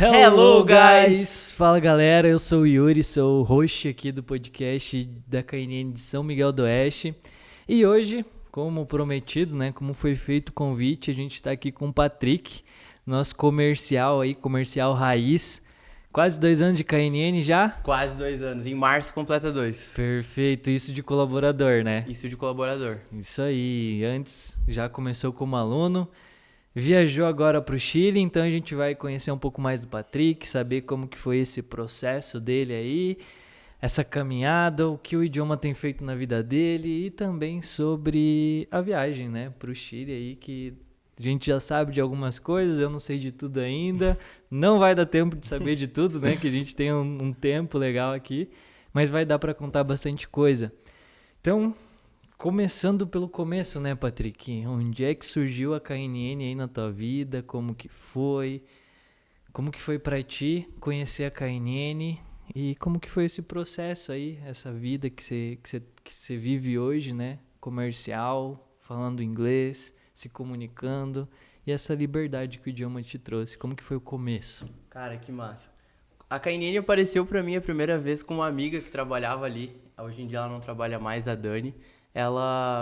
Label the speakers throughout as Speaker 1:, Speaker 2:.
Speaker 1: Hello, guys! Fala, galera, eu sou o Yuri, sou o host aqui do podcast da KNN de São Miguel do Oeste. E hoje, como prometido, né, como foi feito o convite, a gente está aqui com o Patrick, nosso comercial aí, comercial raiz. Quase 2 anos de KNN já?
Speaker 2: Quase 2 anos, em março completa 2.
Speaker 1: Perfeito, isso de colaborador, né?
Speaker 2: Isso de colaborador.
Speaker 1: Isso aí, antes já começou como aluno. Viajou agora para o Chile, então a gente vai conhecer um pouco mais do Patrick, saber como que foi esse processo dele aí, essa caminhada, o que o idioma tem feito na vida dele e também sobre a viagem, né, para o Chile aí, que a gente já sabe de algumas coisas, eu não sei de tudo ainda, não vai dar tempo de saber de tudo, né, que a gente tem um tempo legal aqui, mas vai dar para contar bastante coisa. Então, começando pelo começo, né, Patrick? Onde é que surgiu a KNN aí na tua vida? Como que foi? Como que foi pra ti conhecer a KNN? E como que foi esse processo aí, essa vida que você vive hoje, né? Comercial, falando inglês, se comunicando e essa liberdade que o idioma te trouxe. Como que foi o começo?
Speaker 2: Cara, que massa. A KNN apareceu pra mim a primeira vez com uma amiga que trabalhava ali. Hoje em dia ela não trabalha mais, a Dani.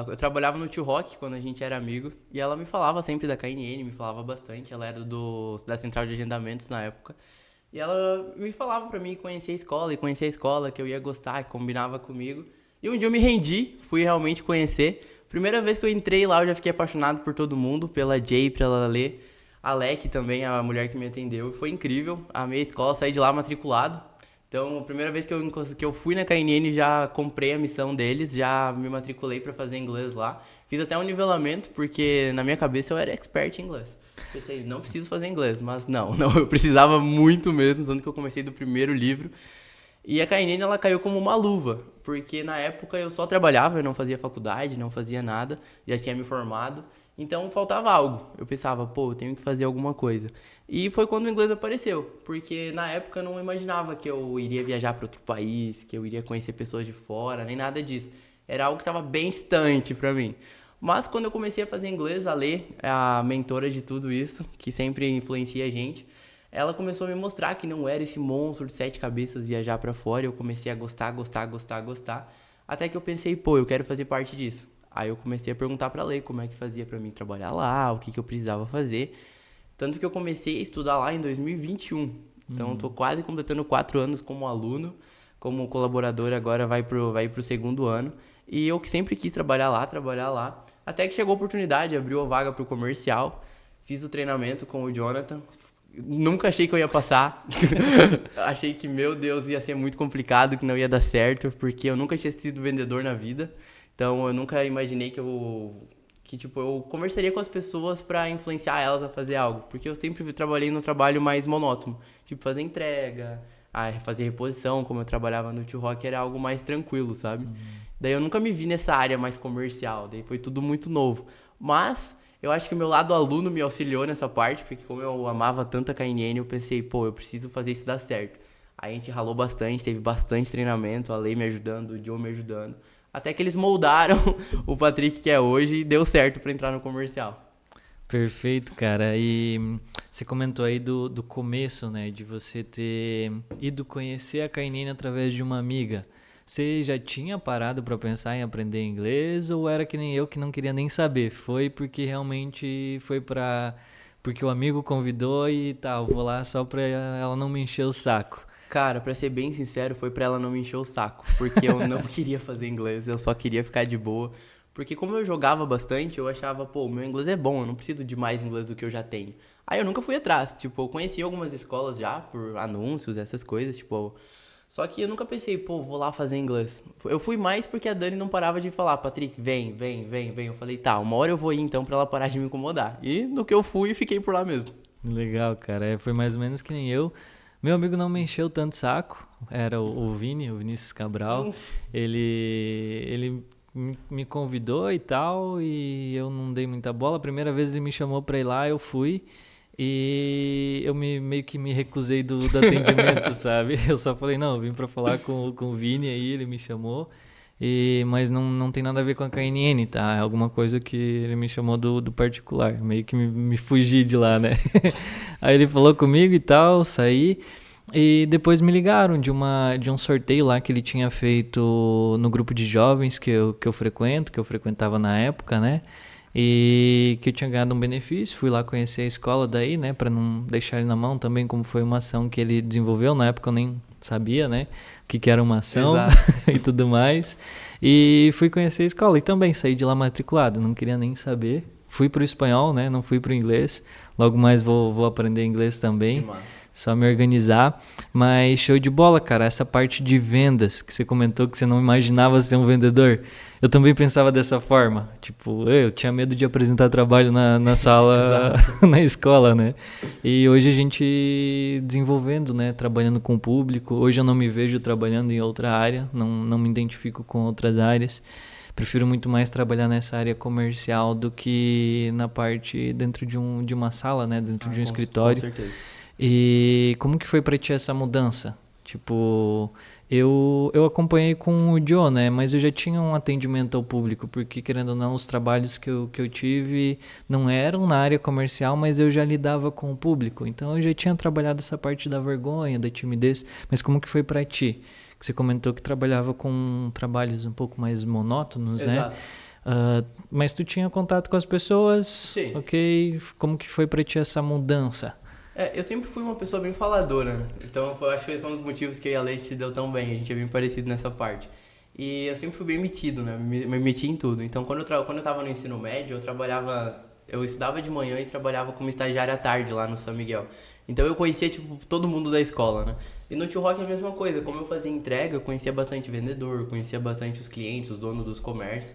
Speaker 2: Eu trabalhava no Tio Rock quando a gente era amigo e ela me falava sempre da KNN, me falava bastante. Ela era da central de agendamentos na época. E ela me falava pra mim conhecer a escola, que eu ia gostar, que combinava comigo. E um dia eu me rendi, fui realmente conhecer. Primeira vez que eu entrei lá, eu já fiquei apaixonado por todo mundo, pela Jay, pela Lê, a Lec também, a mulher que me atendeu. Foi incrível, amei a escola, saí de lá matriculado. Então, a primeira vez que eu fui na KNN, já comprei a missão deles, já me matriculei pra fazer inglês lá. Fiz até um nivelamento, porque na minha cabeça eu era expert em inglês. Pensei, não preciso fazer inglês, mas não, eu precisava muito mesmo, tanto que eu comecei do primeiro livro. E a KNN, ela caiu como uma luva, porque na época eu só trabalhava, eu não fazia faculdade, não fazia nada, já tinha me formado. Então faltava algo. Eu pensava, pô, eu tenho que fazer alguma coisa. E foi quando o inglês apareceu, porque na época eu não imaginava que eu iria viajar para outro país, que eu iria conhecer pessoas de fora, nem nada disso. Era algo que estava bem distante para mim. Mas quando eu comecei a fazer inglês, a Lê, a mentora de tudo isso, que sempre influencia a gente, ela começou a me mostrar que não era esse monstro de 7 cabeças viajar para fora. Eu comecei a gostar. Até que eu pensei, pô, eu quero fazer parte disso. Aí eu comecei a perguntar pra Lei como é que fazia pra mim trabalhar lá, o que eu precisava fazer. Tanto que eu comecei a estudar lá em 2021. Então eu tô quase completando 4 anos como aluno, como colaborador agora vai pro segundo ano. E eu que sempre quis trabalhar lá. Até que chegou a oportunidade, abriu a vaga pro comercial. Fiz o treinamento com o Jonathan. Nunca achei que eu ia passar. Achei que, meu Deus, ia ser muito complicado, que não ia dar certo, porque eu nunca tinha sido vendedor na vida. Então, eu nunca imaginei que eu conversaria com as pessoas pra influenciar elas a fazer algo. Porque eu sempre trabalhei no trabalho mais monótono. Tipo, fazer entrega, fazer reposição, como eu trabalhava no Tio Rock, era algo mais tranquilo, sabe? Daí eu nunca me vi nessa área mais comercial. Daí foi tudo muito novo. Mas eu acho que o meu lado aluno me auxiliou nessa parte, porque como eu amava tanto a KNN, eu pensei, pô, eu preciso fazer isso dar certo. Aí a gente ralou bastante, teve bastante treinamento, a Lei me ajudando, o Joe me ajudando. Até que eles moldaram o Patrick que é hoje e deu certo pra entrar no comercial.
Speaker 1: Perfeito, cara. E você comentou aí do começo, né? De você ter ido conhecer a KNN através de uma amiga. Você já tinha parado para pensar em aprender inglês ou era que nem eu que não queria nem saber? Foi porque realmente porque o amigo convidou e tal, vou lá só pra ela não me encher o saco.
Speaker 2: Cara, pra ser bem sincero, foi pra ela não me encher o saco. Porque eu não queria fazer inglês, eu só queria ficar de boa. Porque como eu jogava bastante, eu achava, pô, meu inglês é bom, eu não preciso de mais inglês do que eu já tenho. Aí eu nunca fui atrás, tipo, eu conheci algumas escolas já, por anúncios, essas coisas, tipo... Só que eu nunca pensei, pô, vou lá fazer inglês. Eu fui mais porque a Dani não parava de falar, Patrick, vem. Eu falei, tá, uma hora eu vou ir então pra ela parar de me incomodar. E no que eu fui, fiquei por lá mesmo.
Speaker 1: Legal, cara. Foi mais ou menos que nem eu. Meu amigo não me encheu tanto saco. Era o Vini, o Vinícius Cabral. Ele me convidou e tal, e eu não dei muita bola. A primeira vez ele me chamou pra ir lá, eu fui. E eu meio que me recusei do atendimento, sabe? Eu só falei, não, eu vim pra falar com o Vini aí, ele me chamou. Mas não tem nada a ver com a KNN, tá? É alguma coisa que ele me chamou do particular. Meio que me fugi de lá, né? Aí ele falou comigo e tal, saí. E depois me ligaram de um sorteio lá que ele tinha feito no grupo de jovens que eu frequento, que eu frequentava na época, né? E que eu tinha ganhado um benefício, fui lá conhecer a escola daí, né? Pra não deixar ele na mão também, como foi uma ação que ele desenvolveu. Na época eu nem sabia, né? Que era uma ação e tudo mais. E fui conhecer a escola e também saí de lá matriculado, não queria nem saber. Fui pro espanhol, né? Não fui pro inglês. Logo mais vou aprender inglês também.
Speaker 2: Que massa.
Speaker 1: Só me organizar. Mas show de bola, cara. Essa parte de vendas que você comentou que você não imaginava ser um vendedor. Eu também pensava dessa forma. Tipo, eu tinha medo de apresentar trabalho na sala, na escola, né? E hoje a gente desenvolvendo, né? Trabalhando com o público. Hoje eu não me vejo trabalhando em outra área. Não me identifico com outras áreas. Prefiro muito mais trabalhar nessa área comercial do que na parte dentro de uma sala, né? Dentro de um escritório.
Speaker 2: Com certeza.
Speaker 1: E como que foi pra ti essa mudança? Tipo, eu acompanhei com o Joe, né? Mas eu já tinha um atendimento ao público, porque querendo ou não, os trabalhos que eu tive não eram na área comercial, mas eu já lidava com o público. Então eu já tinha trabalhado essa parte da vergonha, da timidez. Mas como que foi pra ti? Que você comentou que trabalhava com trabalhos um pouco mais monótonos,
Speaker 2: Exato.
Speaker 1: né? Mas tu tinha contato com as pessoas,
Speaker 2: Sim.
Speaker 1: ok? Como que foi pra ti essa mudança?
Speaker 2: Eu sempre fui uma pessoa bem faladora, né? Então eu acho que esse foi um dos motivos que a Leite se deu tão bem, a gente é bem parecido nessa parte. E eu sempre fui bem metido, né? Me meti em tudo. Então quando eu tava no ensino médio, eu estudava de manhã e trabalhava como estagiário à tarde lá no São Miguel. Então eu conhecia, tipo, todo mundo da escola, né? E no Tio Rock é a mesma coisa, como eu fazia entrega, eu conhecia bastante vendedor, conhecia bastante os clientes, os donos dos comércios.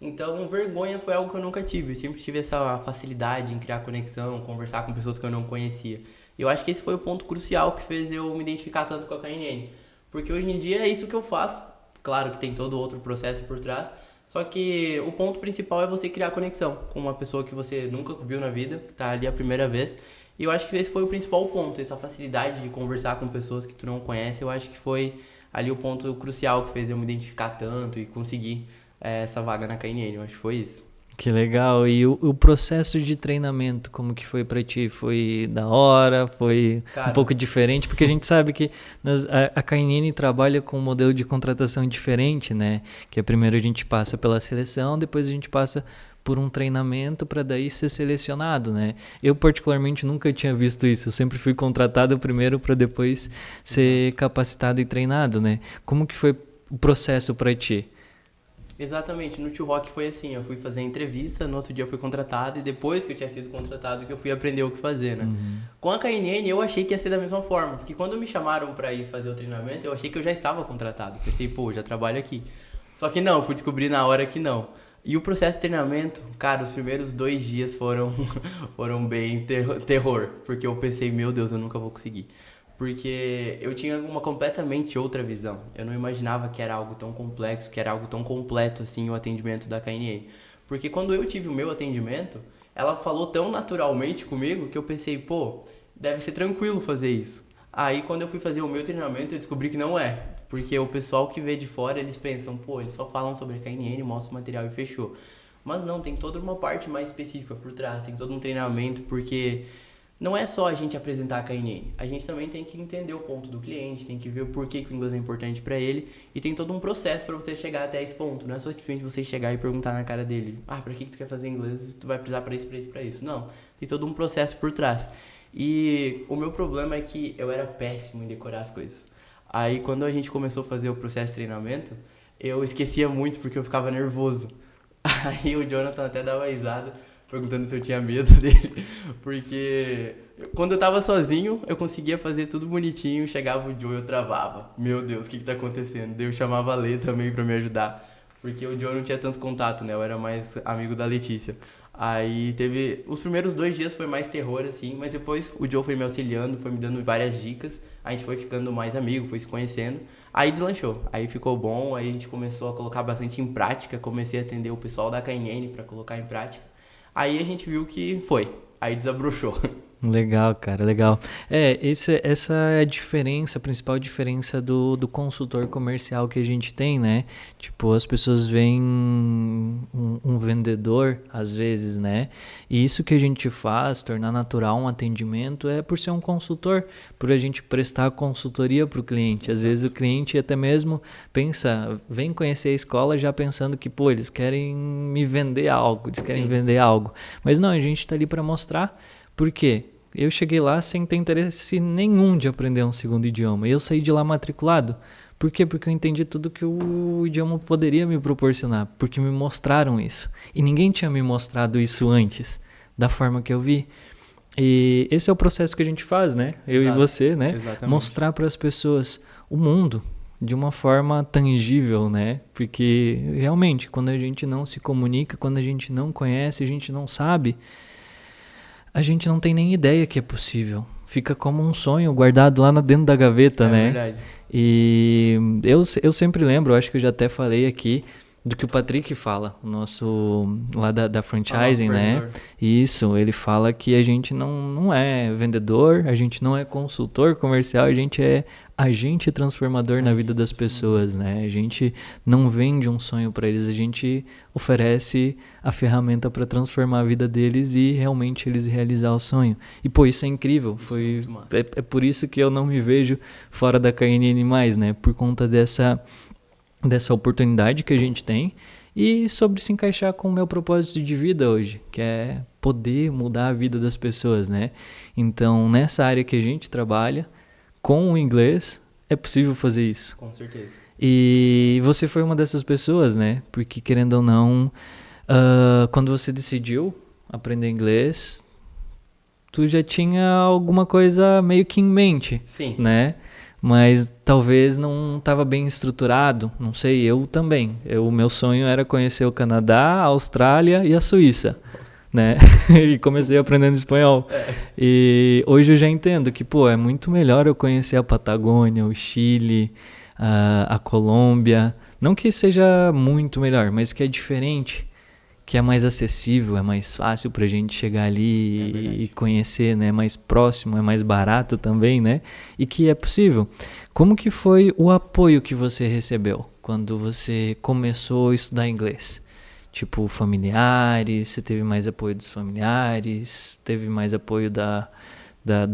Speaker 2: Então, vergonha foi algo que eu nunca tive. Eu sempre tive essa facilidade em criar conexão, conversar com pessoas que eu não conhecia. E eu acho que esse foi o ponto crucial que fez eu me identificar tanto com a KNN. Porque hoje em dia é isso que eu faço. Claro que tem todo outro processo por trás. Só que o ponto principal é você criar conexão com uma pessoa que você nunca viu na vida, que tá ali a primeira vez. E eu acho que esse foi o principal ponto. Essa facilidade de conversar com pessoas que tu não conhece, eu acho que foi ali o ponto crucial que fez eu me identificar tanto e conseguir essa vaga na KNN, eu acho que foi isso.
Speaker 1: Que legal. E o processo de treinamento, como que foi pra ti? Foi da hora? Foi
Speaker 2: Cara,
Speaker 1: um pouco diferente? Porque a gente sabe que a KNN trabalha com um modelo de contratação diferente, né? Que primeiro a gente passa pela seleção, depois a gente passa por um treinamento para daí ser selecionado, né? Eu particularmente nunca tinha visto isso. Eu sempre fui contratado primeiro para depois ser capacitado e treinado, né? Como que foi o processo para ti?
Speaker 2: Exatamente, no Tio Rock foi assim, eu fui fazer a entrevista, no outro dia eu fui contratado e depois que eu tinha sido contratado que eu fui aprender o que fazer, né? Com a KNN eu achei que ia ser da mesma forma, porque quando me chamaram pra ir fazer o treinamento, eu achei que eu já estava contratado, pensei, pô, já trabalho aqui. Só que não, eu fui descobrir na hora que não. E o processo de treinamento, cara, os primeiros 2 dias foram bem terror, porque eu pensei, meu Deus, eu nunca vou conseguir. Porque eu tinha uma completamente outra visão. Eu não imaginava que era algo tão complexo, que era algo tão completo assim o atendimento da KNN. Porque quando eu tive o meu atendimento, ela falou tão naturalmente comigo que eu pensei, pô, deve ser tranquilo fazer isso. Aí quando eu fui fazer o meu treinamento, eu descobri que não é. Porque o pessoal que vê de fora, eles pensam, pô, eles só falam sobre a KNN, mostram o material e fechou. Mas não, tem toda uma parte mais específica por trás, tem todo um treinamento, porque não é só a gente apresentar a KNN, a gente também tem que entender o ponto do cliente, tem que ver o porquê que o inglês é importante para ele e tem todo um processo para você chegar até esse ponto. Não é só simplesmente você chegar e perguntar na cara dele, pra que tu quer fazer inglês? Tu vai precisar para isso, para isso, para isso. Não, tem todo um processo por trás. E o meu problema é que eu era péssimo em decorar as coisas. Aí quando a gente começou a fazer o processo de treinamento, eu esquecia muito porque eu ficava nervoso. Aí o Jonathan até dava risada perguntando se eu tinha medo dele, porque quando eu tava sozinho, eu conseguia fazer tudo bonitinho, chegava o Joe e eu travava. Meu Deus, o que tá acontecendo? Daí eu chamava a Lê também pra me ajudar, porque o Joe não tinha tanto contato, né? Eu era mais amigo da Letícia. Aí teve... Os primeiros 2 dias foi mais terror, assim, mas depois o Joe foi me auxiliando, foi me dando várias dicas, a gente foi ficando mais amigo, foi se conhecendo, aí deslanchou, aí ficou bom, aí a gente começou a colocar bastante em prática, comecei a atender o pessoal da KNN pra colocar em prática. Aí a gente viu que foi. Aí desabrochou.
Speaker 1: Legal, cara, legal. Essa é a diferença, a principal diferença do consultor comercial que a gente tem, né? Tipo, as pessoas veem um vendedor, às vezes, né? E isso que a gente faz, tornar natural um atendimento, é por ser um consultor, por a gente prestar consultoria para o cliente. Às vezes o cliente até mesmo pensa, vem conhecer a escola já pensando que, pô, eles querem me vender algo, eles querem
Speaker 2: Sim.
Speaker 1: vender algo. Mas não, a gente tá ali para mostrar. Por quê? Eu cheguei lá sem ter interesse nenhum de aprender um segundo idioma. Eu saí de lá matriculado. Por quê? Porque eu entendi tudo que o idioma poderia me proporcionar. Porque me mostraram isso. E ninguém tinha me mostrado isso antes, da forma que eu vi. E esse é o processo que a gente faz, né? Eu
Speaker 2: Exato.
Speaker 1: e você, né?
Speaker 2: Exatamente.
Speaker 1: Mostrar para as pessoas o mundo de uma forma tangível, né? Porque realmente, quando a gente não se comunica, quando a gente não conhece, a gente não sabe, a gente não tem nem ideia que é possível. Fica como um sonho guardado lá dentro da gaveta, né?
Speaker 2: Verdade.
Speaker 1: E eu sempre lembro, acho que eu já até falei aqui, do que o Patrick fala, o nosso lá da franchising, né?
Speaker 2: Supervisor.
Speaker 1: Isso, ele fala que a gente não é vendedor, a gente não é consultor comercial, a gente é agente transformador na vida das pessoas, né? A gente não vende um sonho para eles, a gente oferece a ferramenta para transformar a vida deles e realmente eles realizar o sonho. E pô, isso é incrível,
Speaker 2: Isso é muito massa.
Speaker 1: é por isso que eu não me vejo fora da KNN mais, né? Por conta dessa oportunidade que a gente tem e sobre se encaixar com o meu propósito de vida hoje, que é poder mudar a vida das pessoas, né? Então, nessa área que a gente trabalha, com o inglês, é possível fazer isso.
Speaker 2: Com certeza.
Speaker 1: E você foi uma dessas pessoas, né? Porque, querendo ou não, quando você decidiu aprender inglês, tu já tinha alguma coisa meio que em mente,
Speaker 2: Sim.
Speaker 1: né? Mas talvez não estava bem estruturado, não sei, eu também. O meu sonho era conhecer o Canadá, a Austrália e a Suíça, né? E comecei aprendendo espanhol. E hoje eu já entendo que, pô, é muito melhor eu conhecer a Patagônia, o Chile, a Colômbia. Não que seja muito melhor, mas que é diferente, que é mais acessível, é mais fácil pra gente chegar ali e conhecer, né? É mais próximo, é mais barato também, né? E que é possível. Como que foi o apoio que você recebeu quando você começou a estudar inglês? Tipo, familiares, você teve mais apoio dos familiares, teve mais apoio da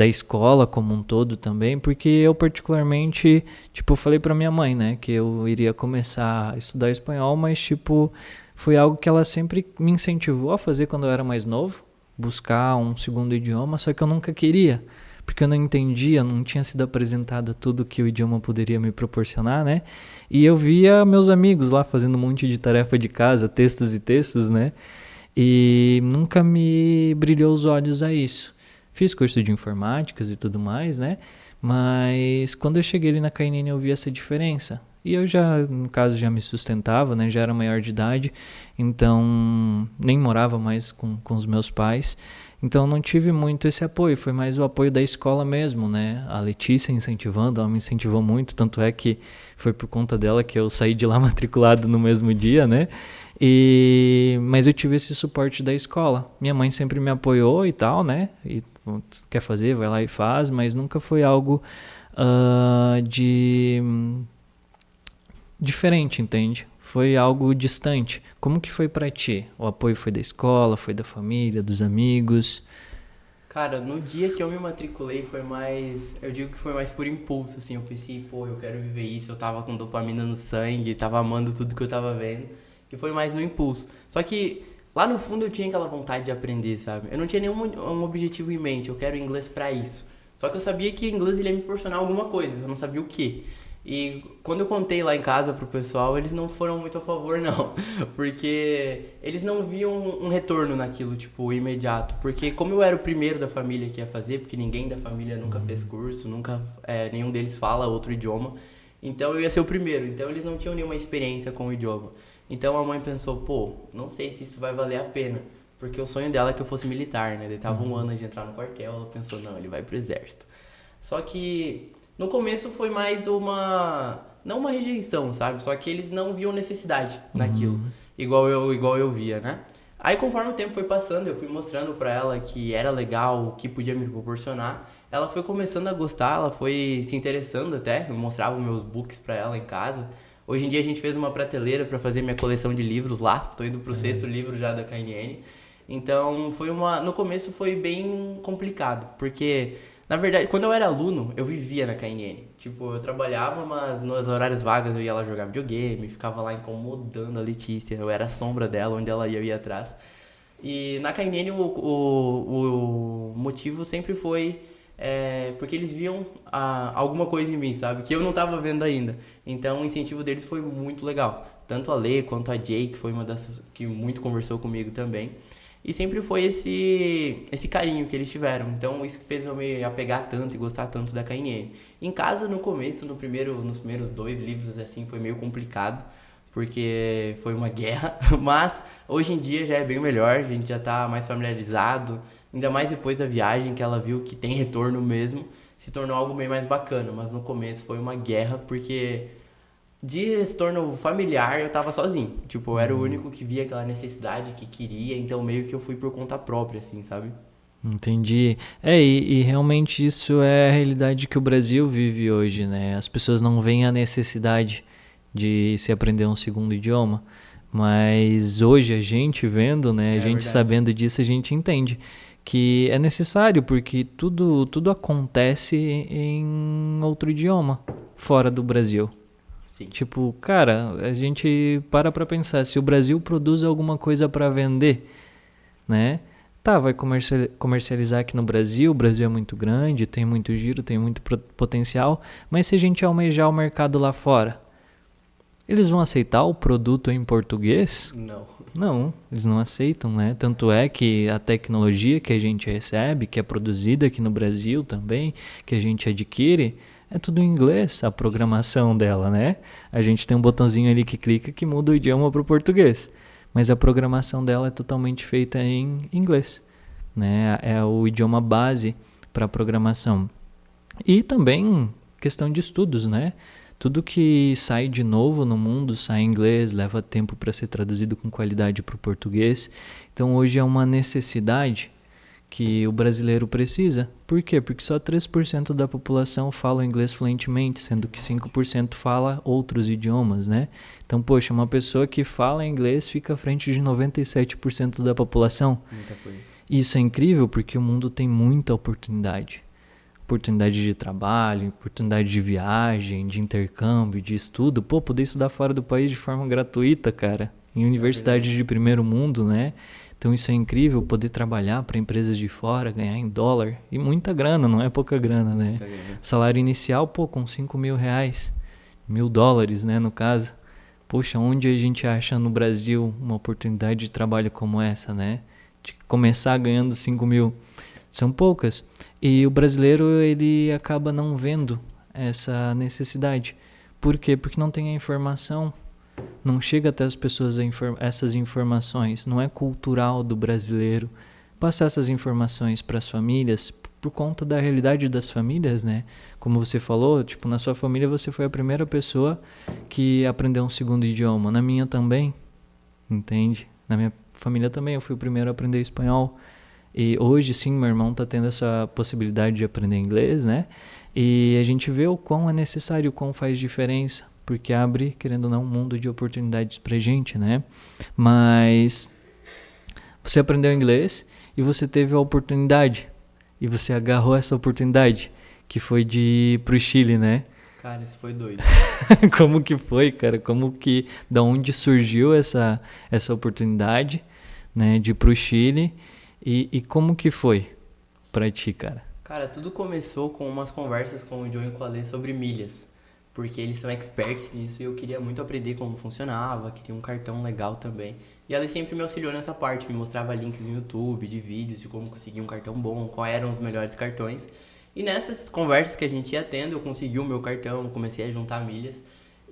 Speaker 1: escola como um todo também, porque eu particularmente, tipo, eu falei pra minha mãe, né, que eu iria começar a estudar espanhol, mas, tipo, foi algo que ela sempre me incentivou a fazer quando eu era mais novo, buscar um segundo idioma, só que eu nunca queria, porque eu não entendia, não tinha sido apresentada tudo que o idioma poderia me proporcionar, né? E eu via meus amigos lá fazendo um monte de tarefa de casa, textos e textos, né? E nunca me brilhou os olhos a isso. Fiz curso de informáticas e tudo mais, né? Mas quando eu cheguei ali na KNN eu vi essa diferença. E eu já, no caso, já me sustentava, né? Já era maior de idade, então nem morava mais com os meus pais. Então não tive muito esse apoio, foi mais o apoio da escola mesmo, né? A Letícia incentivando, ela me incentivou muito, tanto é que foi por conta dela que eu saí de lá matriculado no mesmo dia, né? Mas eu tive esse suporte da escola. Minha mãe sempre me apoiou e tal, né? E quer fazer, vai lá e faz, mas nunca foi algo diferente, entende? Foi algo distante. Como que foi pra ti? O apoio foi da escola, foi da família, dos amigos?
Speaker 2: Cara, no dia que eu me matriculei foi mais. Eu digo que foi mais por impulso, assim. Eu pensei, pô, eu quero viver isso. Eu tava com dopamina no sangue, tava amando tudo que eu tava vendo. E foi mais no impulso. Só que lá no fundo eu tinha aquela vontade de aprender, sabe? Eu não tinha nenhum um objetivo em mente. Eu quero inglês pra isso. Só que eu sabia que o inglês ele ia me proporcionar alguma coisa. Eu não sabia o quê. E quando eu contei lá em casa pro pessoal, eles não foram muito a favor, não. Porque eles não viam um retorno naquilo, tipo, imediato. Porque como eu era o primeiro da família que ia fazer, porque ninguém da família nunca fez curso, nunca nenhum deles fala outro idioma, então eu ia ser o primeiro. Então eles não tinham nenhuma experiência com o idioma. Então a mãe pensou, pô, não sei se isso vai valer a pena. Porque o sonho dela é que eu fosse militar, né? Ele tava um ano de entrar no quartel, ela pensou, não, ele vai pro exército. Só que no começo foi mais não uma rejeição, sabe? Só que eles não viam necessidade naquilo, igual eu via, né? Aí conforme o tempo foi passando, eu fui mostrando pra ela que era legal, o que podia me proporcionar. Ela foi começando a gostar, ela foi se interessando até, eu mostrava os meus books pra ela em casa. Hoje em dia a gente fez uma prateleira pra fazer minha coleção de livros lá, tô indo pro sexto livro já da KNN. Então no começo foi bem complicado, porque na verdade, quando eu era aluno, eu vivia na KNN. Tipo, eu trabalhava, mas nos horários vagas eu ia lá jogar videogame, ficava lá incomodando a Letícia. Eu era a sombra dela, onde ela ia, eu ia atrás. E na KNN o motivo sempre foi porque eles viam alguma coisa em mim, sabe? Que eu não tava vendo ainda. Então o incentivo deles foi muito legal. Tanto a Lê quanto a Jay, que foi uma das que muito conversou comigo também. E sempre foi esse carinho que eles tiveram. Então isso que fez eu me apegar tanto e gostar tanto da KNN. Em casa, no começo, nos primeiros 2 livros, assim, foi meio complicado, porque foi uma guerra. Mas hoje em dia já é bem melhor, a gente já tá mais familiarizado. Ainda mais depois da viagem, que ela viu que tem retorno mesmo, se tornou algo bem mais bacana. Mas no começo foi uma guerra, porque de retorno familiar, eu tava sozinho. Tipo, eu era o único que via aquela necessidade, que queria, então meio que eu fui por conta própria, assim, sabe?
Speaker 1: Entendi. E realmente isso é a realidade que o Brasil vive hoje, né? As pessoas não veem a necessidade de se aprender um segundo idioma, mas hoje a gente vendo, né? A gente
Speaker 2: Verdade.
Speaker 1: sabendo disso, a gente entende que é necessário, porque tudo acontece em outro idioma, fora do Brasil.
Speaker 2: Sim.
Speaker 1: Tipo, cara, a gente para pra pensar, se o Brasil produz alguma coisa para vender, né? Tá, vai comercializar aqui no Brasil, o Brasil é muito grande, tem muito giro, tem muito potencial, mas se a gente almejar o mercado lá fora, eles vão aceitar o produto em português?
Speaker 2: Não.
Speaker 1: Não, eles não aceitam, né? Tanto é que a tecnologia que a gente recebe, que é produzida aqui no Brasil também, que a gente adquire, é tudo em inglês, a programação dela, né? A gente tem um botãozinho ali que clica que muda o idioma para o português, mas a programação dela é totalmente feita em inglês, né? É o idioma base para a programação. E também questão de estudos, né? Tudo que sai de novo no mundo sai em inglês, leva tempo para ser traduzido com qualidade para o português. Então hoje é uma necessidade que o brasileiro precisa. Por quê? Porque só 3% da população fala inglês fluentemente, sendo que 5% fala outros idiomas, né? Então, poxa, uma pessoa que fala inglês fica à frente de 97% da população.
Speaker 2: Muita coisa.
Speaker 1: Isso é incrível porque o mundo tem muita oportunidade. Oportunidade de trabalho, oportunidade de viagem, de intercâmbio, de estudo. Pô, poder estudar fora do país de forma gratuita, cara. Em universidades de primeiro mundo, né? Então isso é incrível, poder trabalhar para empresas de fora, ganhar em dólar. E muita grana, não é pouca grana, né? Salário inicial, pô, com R$5.000. $1.000, né, no caso. Poxa, onde a gente acha no Brasil uma oportunidade de trabalho como essa, né? De começar ganhando 5.000. São poucas. E o brasileiro, ele acaba não vendo essa necessidade. Por quê? Porque não tem a informação. Não chega até as pessoas essas informações. Não é cultural do brasileiro passar essas informações para as famílias por conta da realidade das famílias, né? Como você falou, tipo, na sua família você foi a primeira pessoa que aprendeu um segundo idioma. Na minha também, entende? Na minha família também eu fui o primeiro a aprender espanhol. E hoje sim, meu irmão tá tendo essa possibilidade de aprender inglês, né? E a gente vê o quão é necessário, o quão faz diferença, porque abre, querendo ou não, um mundo de oportunidades pra gente, né? Mas você aprendeu inglês e você teve a oportunidade, e você agarrou essa oportunidade, que foi de ir pro Chile, né?
Speaker 2: Cara, isso foi doido.
Speaker 1: Como que foi, cara? Da onde surgiu essa oportunidade, né, de ir pro Chile? E como que foi pra ti, cara?
Speaker 2: Cara, tudo começou com umas conversas com o John e com a Lê sobre milhas. Porque eles são experts nisso e eu queria muito aprender como funcionava, queria um cartão legal também. E ela sempre me auxiliou nessa parte, me mostrava links no YouTube, de vídeos, de como conseguir um cartão bom, quais eram os melhores cartões. E nessas conversas que a gente ia tendo, eu consegui o meu cartão, comecei a juntar milhas.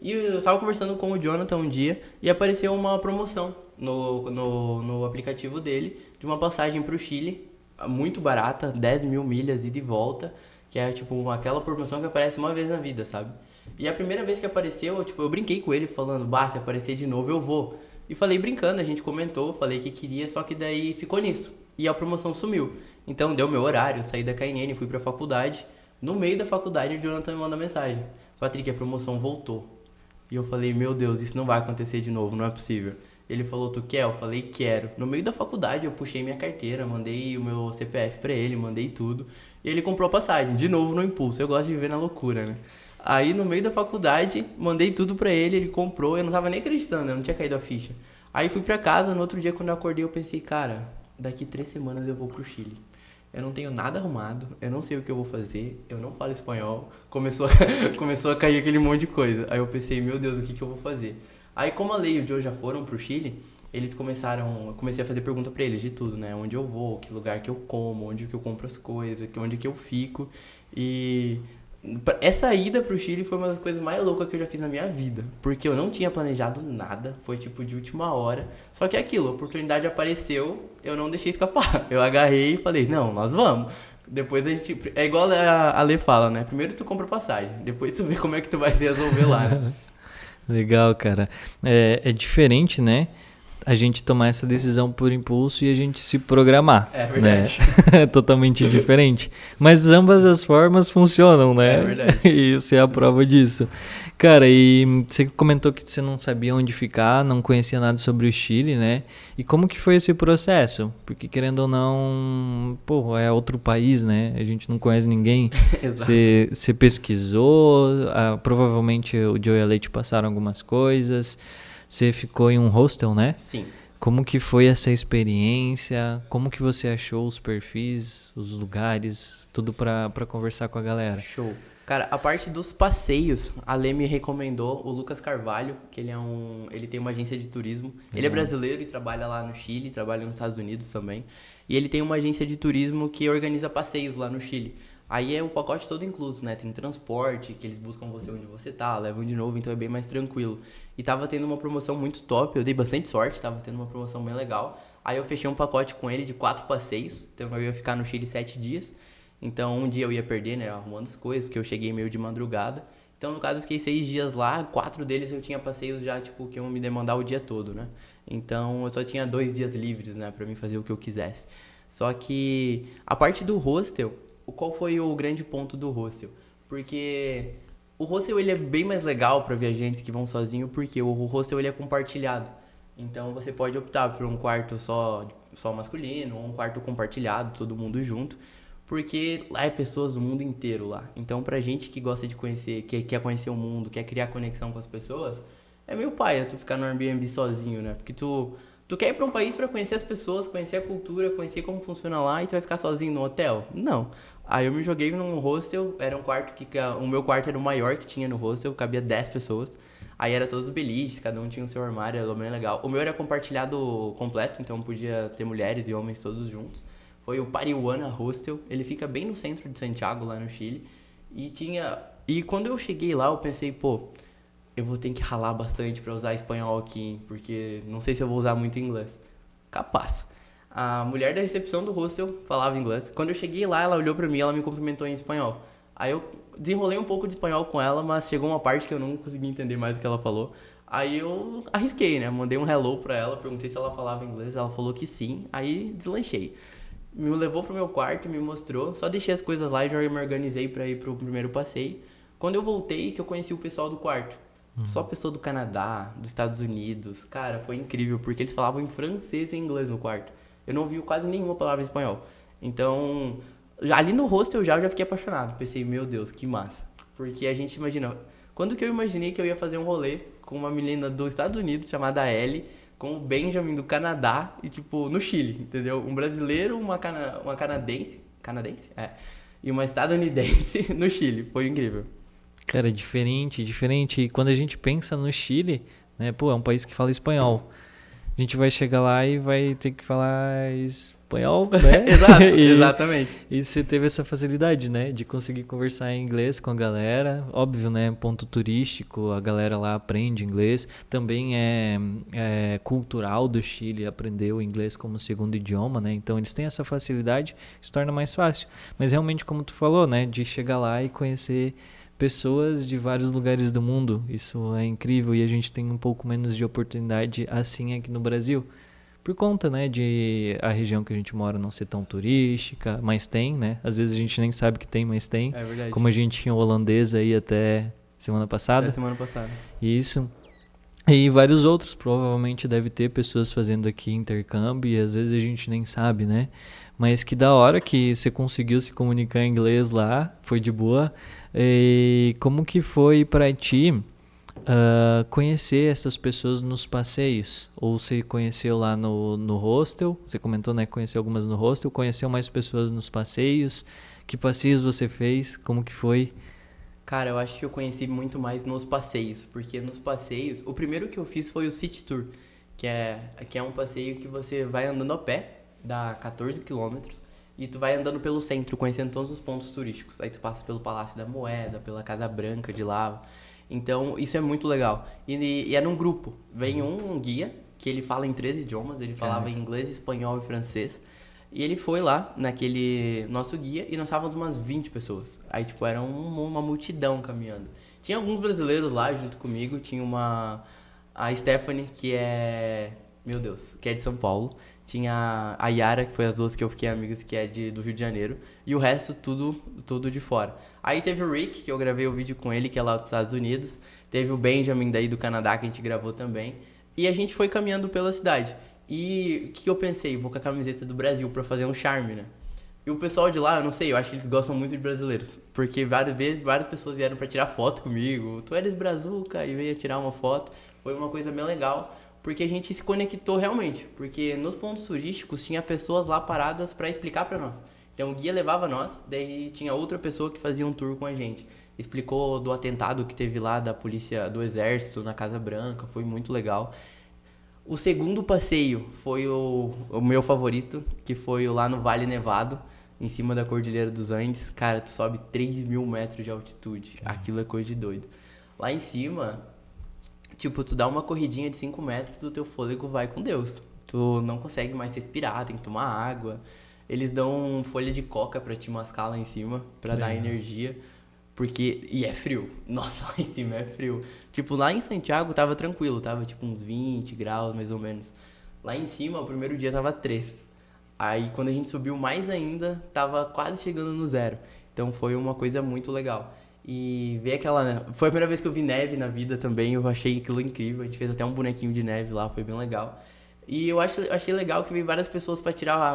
Speaker 2: E eu tava conversando com o Jonathan um dia e apareceu uma promoção no aplicativo dele de uma passagem pro Chile, muito barata, 10.000 milhas ida e de volta, que é tipo aquela promoção que aparece uma vez na vida, sabe? E a primeira vez que apareceu, eu brinquei com ele falando, se aparecer de novo eu vou. E falei brincando, a gente comentou, falei que queria, só que daí ficou nisso. E a promoção sumiu. Então deu meu horário, eu saí da KNN, fui pra faculdade. No meio da faculdade, o Jonathan me manda mensagem: Patrick, a promoção voltou. E eu falei: meu Deus, isso não vai acontecer de novo, não é possível. Ele falou: tu quer? Eu falei: quero. No meio da faculdade, eu puxei minha carteira, mandei o meu CPF pra ele, mandei tudo. E ele comprou a passagem, de novo no impulso. Eu gosto de viver na loucura, né? Aí no meio da faculdade, mandei tudo pra ele comprou. Eu não tava nem acreditando, eu não tinha caído a ficha. Aí fui pra casa, no outro dia quando eu acordei, eu pensei: cara, daqui 3 semanas eu vou pro Chile. Eu não tenho nada arrumado, eu não sei o que eu vou fazer, eu não falo espanhol. Começou a cair aquele monte de coisa. Aí eu pensei: meu Deus, o que eu vou fazer? Aí como a Lei e o Joe já foram pro Chile, eles eu comecei a fazer pergunta pra eles de tudo, né? Onde eu vou, que lugar que eu como, onde que eu compro as coisas, onde que eu fico. E essa ida pro Chile foi uma das coisas mais loucas que eu já fiz na minha vida. Porque eu não tinha planejado nada, foi tipo de última hora. Só que é aquilo, a oportunidade apareceu, eu não deixei escapar. Eu agarrei e falei: não, nós vamos. Depois a gente. É igual a Lê fala, né? Primeiro tu compra passagem, depois tu vê como é que tu vai se resolver lá, né?
Speaker 1: Legal, cara. É diferente, né? A gente tomar essa decisão por impulso e a gente se programar.
Speaker 2: É verdade.
Speaker 1: Né? É totalmente diferente. Mas ambas as formas funcionam, né?
Speaker 2: É verdade.
Speaker 1: E você é a prova disso. Cara, e você comentou que você não sabia onde ficar, não conhecia nada sobre o Chile, né? E como que foi esse processo? Porque querendo ou não, pô, é outro país, né? A gente não conhece ninguém.
Speaker 2: Exato.
Speaker 1: Você pesquisou, provavelmente o Joe e a Lei te passaram algumas coisas. Você ficou em um hostel, né?
Speaker 2: Sim.
Speaker 1: Como que foi essa experiência? Como que você achou os perfis, os lugares, tudo pra conversar com a galera?
Speaker 2: Show. Cara, a parte dos passeios, a Lê me recomendou o Lucas Carvalho, que ele tem uma agência de turismo. Ele é brasileiro e trabalha lá no Chile, trabalha nos Estados Unidos também. E ele tem uma agência de turismo que organiza passeios lá no Chile. Aí é o pacote todo incluso, né? Tem transporte, que eles buscam você onde você tá, levam de novo, então é bem mais tranquilo. E tava tendo uma promoção muito top, eu dei bastante sorte, tava tendo uma promoção bem legal. Aí eu fechei um pacote com ele de 4 passeios, então eu ia ficar no Chile 7 dias. Então um dia eu ia perder, né, arrumando as coisas, porque eu cheguei meio de madrugada. Então no caso eu fiquei 6 dias lá, 4 deles eu tinha passeios já, tipo, que iam me demandar o dia todo, né. Então eu só tinha 2 dias livres, né, pra mim fazer o que eu quisesse. Só que a parte do hostel, qual foi o grande ponto do hostel? Porque o hostel ele é bem mais legal para viajantes que vão sozinho, porque o hostel ele é compartilhado. Então você pode optar por um quarto só masculino, ou um quarto compartilhado, todo mundo junto, porque lá é pessoas do mundo inteiro lá. Então pra gente que gosta de conhecer, que quer conhecer o mundo, quer criar conexão com as pessoas, é meio paia tu ficar no Airbnb sozinho, né? Porque tu quer ir pra um país pra conhecer as pessoas, conhecer a cultura, conhecer como funciona lá e tu vai ficar sozinho no hotel? Não. Aí eu me joguei num hostel, era um quarto o meu quarto era o maior que tinha no hostel, cabia 10 pessoas. Aí era todos beliches, cada um tinha o seu armário, era bem legal. O meu era compartilhado completo, então podia ter mulheres e homens todos juntos. Foi o Parihuana Hostel, ele fica bem no centro de Santiago, lá no Chile. E quando eu cheguei lá, eu pensei: pô, eu vou ter que ralar bastante pra usar espanhol aqui, hein, porque não sei se eu vou usar muito inglês. Capaz. A mulher da recepção do hostel falava inglês. Quando eu cheguei lá, ela olhou pra mim e ela me cumprimentou em espanhol. Aí eu desenrolei um pouco de espanhol com ela, mas chegou uma parte que eu não consegui entender mais o que ela falou. Aí eu arrisquei, né? Mandei um hello pra ela, perguntei se ela falava inglês, ela falou que sim, aí deslanchei. Me levou pro meu quarto, me mostrou, só deixei as coisas lá e já me organizei pra ir pro primeiro passeio. Quando eu voltei, que eu conheci o pessoal do quarto. Só pessoa do Canadá, dos Estados Unidos. Cara, foi incrível, porque eles falavam em francês e em inglês no quarto. Eu não ouvi quase nenhuma palavra em espanhol. Então, ali no hostel eu já fiquei apaixonado. Pensei: meu Deus, que massa. Porque a gente imagina... Quando que eu imaginei que eu ia fazer um rolê com uma menina dos Estados Unidos chamada Ellie, com o Benjamin do Canadá e, tipo, no Chile, entendeu? Um brasileiro, uma canadense... Canadense? É. E uma estadunidense no Chile. Foi incrível.
Speaker 1: Cara, diferente. E quando a gente pensa no Chile, né, pô, é um país que fala espanhol. A gente vai chegar lá e vai ter que falar espanhol, né?
Speaker 2: Exato, exatamente.
Speaker 1: E você teve essa facilidade, né, de conseguir conversar em inglês com a galera. Óbvio, né, ponto turístico, a galera lá aprende inglês. Também é cultural do Chile aprender o inglês como segundo idioma, né? Então eles têm essa facilidade, se torna mais fácil. Mas realmente, como tu falou, né, de chegar lá e conhecer pessoas de vários lugares do mundo. Isso é incrível e a gente tem um pouco menos de oportunidade assim aqui no Brasil. Por conta, né, de a região que a gente mora não ser tão turística, mas tem, né? Às vezes a gente nem sabe que tem, mas tem.
Speaker 2: É verdade.
Speaker 1: Como a gente tinha o holandês aí até semana passada.
Speaker 2: É semana passada.
Speaker 1: Isso. E vários outros, provavelmente deve ter pessoas fazendo aqui intercâmbio e às vezes a gente nem sabe, né? Mas que da hora que você conseguiu se comunicar em inglês lá, foi de boa. E como que foi pra ti conhecer essas pessoas nos passeios? Ou você conheceu lá no hostel? Você comentou, né? Conheceu algumas no hostel. Conheceu mais pessoas nos passeios? Que passeios você fez? Como que foi?
Speaker 2: Cara, eu acho que eu conheci muito mais nos passeios, porque nos passeios, o primeiro que eu fiz foi o City Tour, que é um passeio que você vai andando a pé, dá 14 quilômetros, e tu vai andando pelo centro, conhecendo todos os pontos turísticos. Aí tu passa pelo Palácio da Moeda, pela Casa Branca de lá. Então, isso é muito legal. E é num grupo. Vem um guia, que ele fala em 3 idiomas, ele falava em inglês, espanhol e francês. E ele foi lá, naquele nosso guia, e nós estávamos umas 20 pessoas. Aí, tipo, era uma multidão caminhando. Tinha alguns brasileiros lá junto comigo. Tinha a Stephanie, que é... Meu Deus, que é de São Paulo. Tinha a Yara, que foi as duas que eu fiquei amigas, que é do Rio de Janeiro. E o resto, tudo de fora. Aí teve o Rick, que eu gravei o vídeo com ele, que é lá dos Estados Unidos. Teve o Benjamin, daí do Canadá, que a gente gravou também. E a gente foi caminhando pela cidade. E o que eu pensei? Vou com a camiseta do Brasil pra fazer um charme, né? E o pessoal de lá, eu não sei, eu acho que eles gostam muito de brasileiros. Porque várias pessoas vieram pra tirar foto comigo. Tu eres brazuca, e veio tirar uma foto. Foi uma coisa bem legal, porque a gente se conectou realmente. Porque nos pontos turísticos tinha pessoas lá paradas pra explicar pra nós. Então o guia levava nós, daí tinha outra pessoa que fazia um tour com a gente. Explicou do atentado que teve lá da polícia, do exército, na Casa Branca, foi muito legal. O segundo passeio foi o meu favorito, que foi lá no Vale Nevado, em cima da Cordilheira dos Andes. Cara, tu sobe 3.000 metros de altitude. Aquilo é coisa de doido. Lá em cima, tipo, tu dá uma corridinha de 5 metros, o teu fôlego vai com Deus. Tu não consegue mais respirar, tem que tomar água. Eles dão folha de coca pra te mascar lá em cima, pra dar energia. E é frio. Nossa, lá em cima é frio. Tipo, lá em Santiago tava tranquilo, tava tipo uns 20 graus mais ou menos. Lá em cima, o primeiro dia tava 3. Aí quando a gente subiu mais ainda, tava quase chegando no 0. Então foi uma coisa muito legal. E ver aquela... Foi a primeira vez que eu vi neve na vida também, eu achei aquilo incrível. A gente fez até um bonequinho de neve lá, foi bem legal. E eu achei legal que veio várias pessoas pra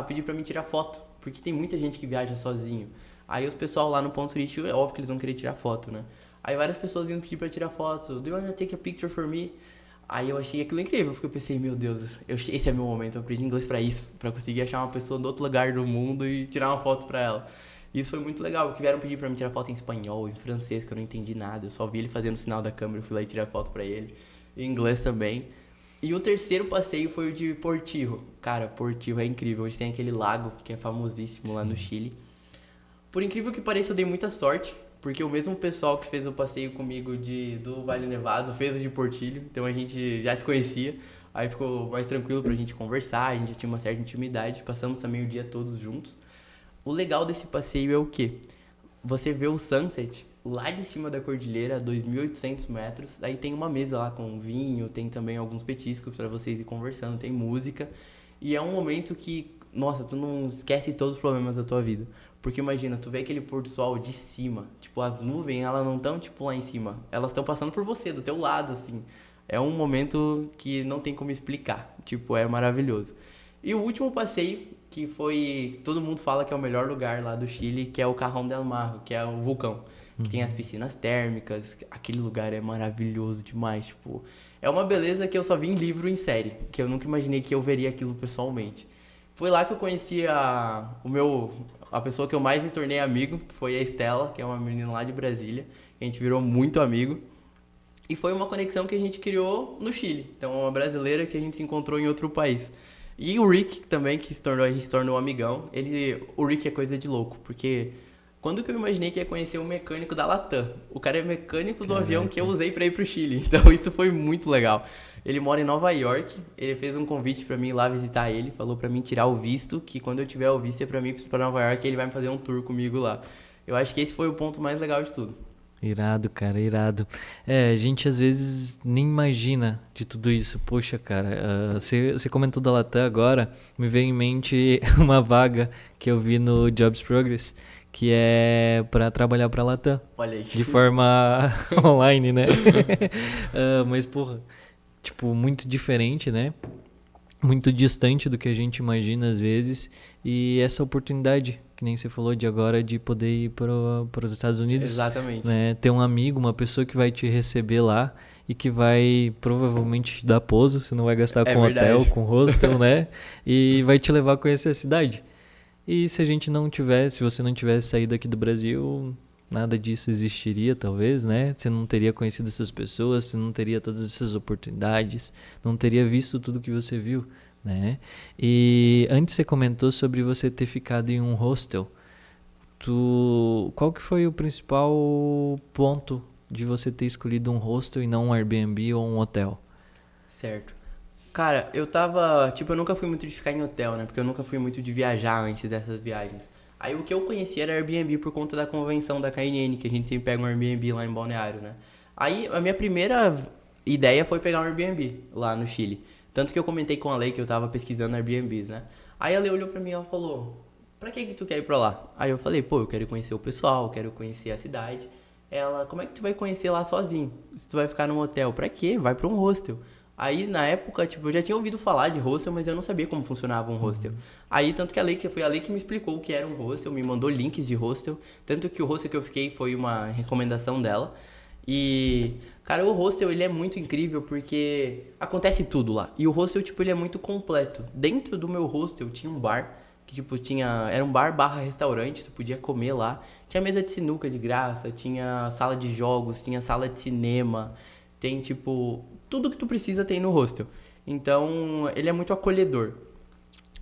Speaker 2: pedir pra mim tirar foto. Porque tem muita gente que viaja sozinho. Aí os pessoal lá no ponto turístico, é óbvio que eles vão querer tirar foto, né? Aí várias pessoas vindo pedir pra tirar foto. Do you wanna take a picture for me? Aí eu achei aquilo incrível, porque eu pensei, meu Deus, esse é meu momento, eu aprendi inglês pra isso. Pra conseguir achar uma pessoa do outro lugar do mundo e tirar uma foto pra ela. Isso foi muito legal, porque vieram pedir pra mim tirar foto em espanhol, em francês, que eu não entendi nada. Eu só vi ele fazendo o sinal da câmera, eu fui lá e tirei a foto pra ele. Em inglês também. E o terceiro passeio foi o de Portillo. Cara, Portillo é incrível. Hoje tem aquele lago que é famosíssimo lá no Chile. Por incrível que pareça, eu dei muita sorte, porque o mesmo pessoal que fez o passeio comigo do Vale Nevado fez o de Portillo, então a gente já se conhecia, aí ficou mais tranquilo pra gente conversar, a gente já tinha uma certa intimidade, passamos também o dia todos juntos. O legal desse passeio é o quê? Você vê o sunset lá de cima da cordilheira, a 2.800 metros, aí tem uma mesa lá com vinho, tem também alguns petiscos pra vocês ir conversando, tem música, e é um momento que, nossa, tu não esquece todos os problemas da tua vida. Porque imagina, tu vê aquele pôr do sol de cima, tipo, as nuvens, elas não estão, tipo, lá em cima. Elas estão passando por você, do teu lado, assim. É um momento que não tem como explicar. Tipo, é maravilhoso. E o último passeio, que foi... Todo mundo fala que é o melhor lugar lá do Chile, que é o Cajón del Marro, que é o vulcão. Que tem as piscinas térmicas. Aquele lugar é maravilhoso demais, tipo... É uma beleza que eu só vi em livro e em série. Que eu nunca imaginei que eu veria aquilo pessoalmente. Foi lá que eu conheci a pessoa que eu mais me tornei amigo, que foi a Estela, que é uma menina lá de Brasília. A gente virou muito amigo. E foi uma conexão que a gente criou no Chile. Então, uma brasileira que a gente se encontrou em outro país. E o Rick também, que a gente se tornou amigão. O Rick é coisa de louco, porque quando que eu imaginei que ia conhecer um mecânico da Latam? O cara é mecânico do avião que eu usei pra ir pro Chile. Então, isso foi muito legal. Ele mora em Nova York, ele fez um convite pra mim ir lá visitar ele, falou pra mim tirar o visto, que quando eu tiver o visto é pra mim ir pra Nova York e ele vai me fazer um tour comigo lá. Eu acho que esse foi o ponto mais legal de tudo.
Speaker 1: Irado, cara, irado. A gente às vezes nem imagina de tudo isso. Poxa, cara, você comentou da Latam agora, me veio em mente uma vaga que eu vi no Jobs Progress, que é para trabalhar para Latam,
Speaker 2: Olha aí.
Speaker 1: de forma online, né? Mas, porra, tipo, muito diferente, né? Muito distante do que a gente imagina às vezes. E essa oportunidade, que nem você falou de agora, de poder ir para os Estados Unidos,
Speaker 2: Exatamente.
Speaker 1: né? Ter um amigo, uma pessoa que vai te receber lá e que vai provavelmente te dar pouso, você não vai gastar
Speaker 2: É
Speaker 1: com hotel,
Speaker 2: verdade.
Speaker 1: com hostel, né? E vai te levar a conhecer a cidade. E se a gente não tivesse, se você não tivesse saído aqui do Brasil, nada disso existiria, talvez, né? Você não teria conhecido essas pessoas, você não teria todas essas oportunidades, não teria visto tudo que você viu, né? E antes você comentou sobre você ter ficado em um hostel. Qual que foi o principal ponto de você ter escolhido um hostel e não um Airbnb ou um hotel?
Speaker 2: Certo. Cara, eu tava. Tipo, eu nunca fui muito de ficar em hotel, né? Porque eu nunca fui muito de viajar antes dessas viagens. Aí o que eu conhecia era Airbnb por conta da convenção da KNN, que a gente sempre pega um Airbnb lá em Balneário, né? Aí a minha primeira ideia foi pegar um Airbnb lá no Chile. Tanto que eu comentei com a Lei que eu tava pesquisando Airbnbs, né? Aí a Lei olhou pra mim e ela falou: Pra que tu quer ir pra lá? Aí eu falei: Pô, eu quero conhecer o pessoal, quero conhecer a cidade. Ela: Como é que tu vai conhecer lá sozinho? Se tu vai ficar num hotel? Pra quê? Vai pra um hostel. Aí, na época, tipo, eu já tinha ouvido falar de hostel, mas eu não sabia como funcionava um hostel. Aí, tanto que foi a Lei que me explicou o que era um hostel, me mandou links de hostel. Tanto que o hostel que eu fiquei foi uma recomendação dela. E, cara, o hostel, ele é muito incrível porque acontece tudo lá. E o hostel, tipo, ele é muito completo. Dentro do meu hostel tinha um bar, que, tipo, era um bar barra restaurante, tu podia comer lá. Tinha mesa de sinuca de graça, tinha sala de jogos, tinha sala de cinema. Tem, tipo, tudo que tu precisa tem no hostel. Então, ele é muito acolhedor.